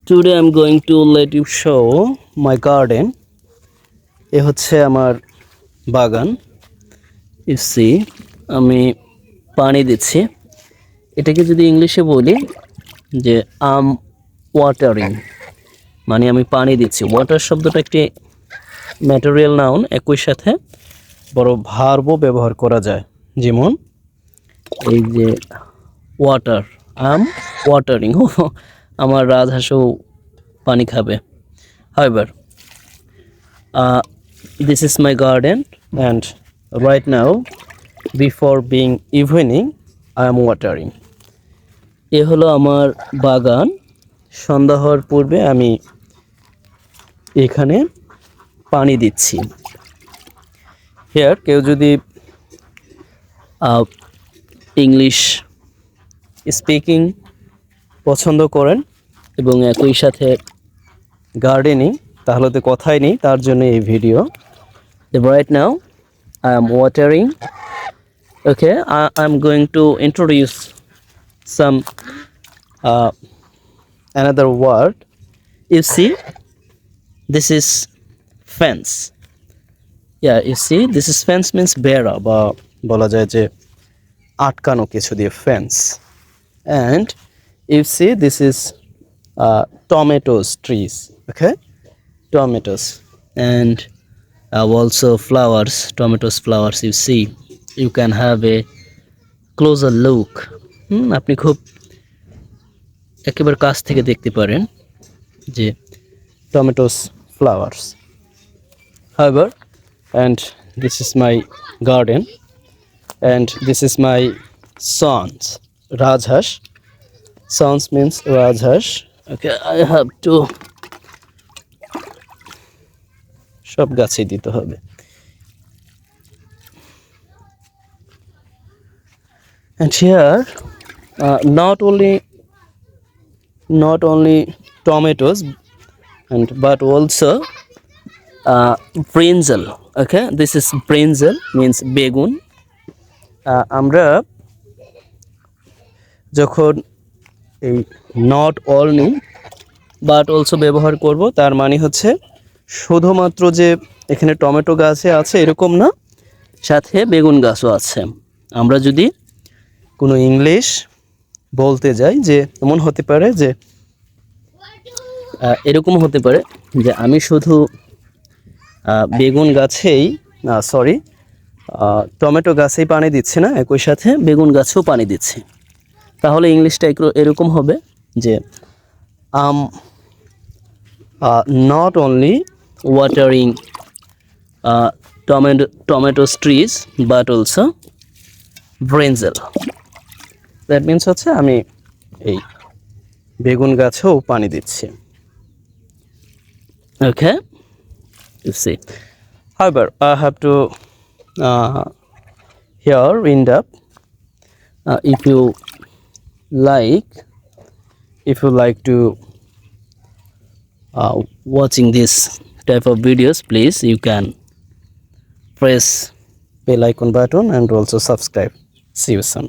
Today I'm going to let you show my garden. এ হচ্ছে আমার বাগান। You see, আমি পানি দিচ্ছি। এটাকে যদি ইংলিশে বলি যে আম ওয়াটারিং, মানে আমি পানি দিচ্ছি। ওয়াটার শব্দটা একটি ম্যাটেরিয়াল নাউন, একই সাথে বড় ভার্বও ব্যবহার করা যায়। যেমন এই যে ওয়াটার, আম ওয়াটারিং, আমার রাজহাঁসও পানি খাবে। However, this is my garden and right now before being evening I am watering. এ হলো আমার বাগান। সন্ধ্যা হওয়ার পূর্বে আমি এখানে পানি দিচ্ছি। হিয়ার কেউ যদি ইংলিশ স্পিকিং পছন্দ করেন এবং একই সাথে গার্ডেনিং, তাহলে তো কথাই নেই, তার জন্য এই video. Right now I am watering. Okay, I'm going to introduce some another word. You see, this is fence. Yeah, you see, this is fence means বেড়া, বা বলা যায় যে আটকানো কিছু দিয়ে fence. And you see, this is tomatoes trees. Okay, tomatoes and also flowers, tomatoes flowers. You see, you can have a closer look. আপনি খুব একেবারে কাছ থেকে দেখতে পারেন যে tomatoes flowers. However, and this is my garden and this is my sons, rajhash. Sons means rajhash. Okay, I have to সব গাছে দিতে হবে। And here not only tomatoes and but also brinjal. Okay, this is brinjal means বেগুন। আমরা যখন এই not only but also ব্যবহার করব, তার মানে হচ্ছে শুধুমাত্র যে এখানে টমেটো গাছে আছে এরকম না, সাথে বেগুন গাছও আছে। আমরা যদি কোনো ইংলিশ বলতে যাই, যে এমন হতে পারে যে এরকম হতে পারে যে আমি শুধু বেগুন গাছেই টমেটো গাছেই পানি দিচ্ছি না, একই সাথে বেগুন গাছেও পানি দিচ্ছি। তাহলে ইংলিশটা এরকম হবে যে not only watering tomato trees but also brinjal. That means হচ্ছে আমি এই বেগুন গাছেও পানি দিচ্ছি। Okay, you see. However, I have to here end up. If you like to watching this type of videos, please you can press bell icon button and also subscribe. See you soon.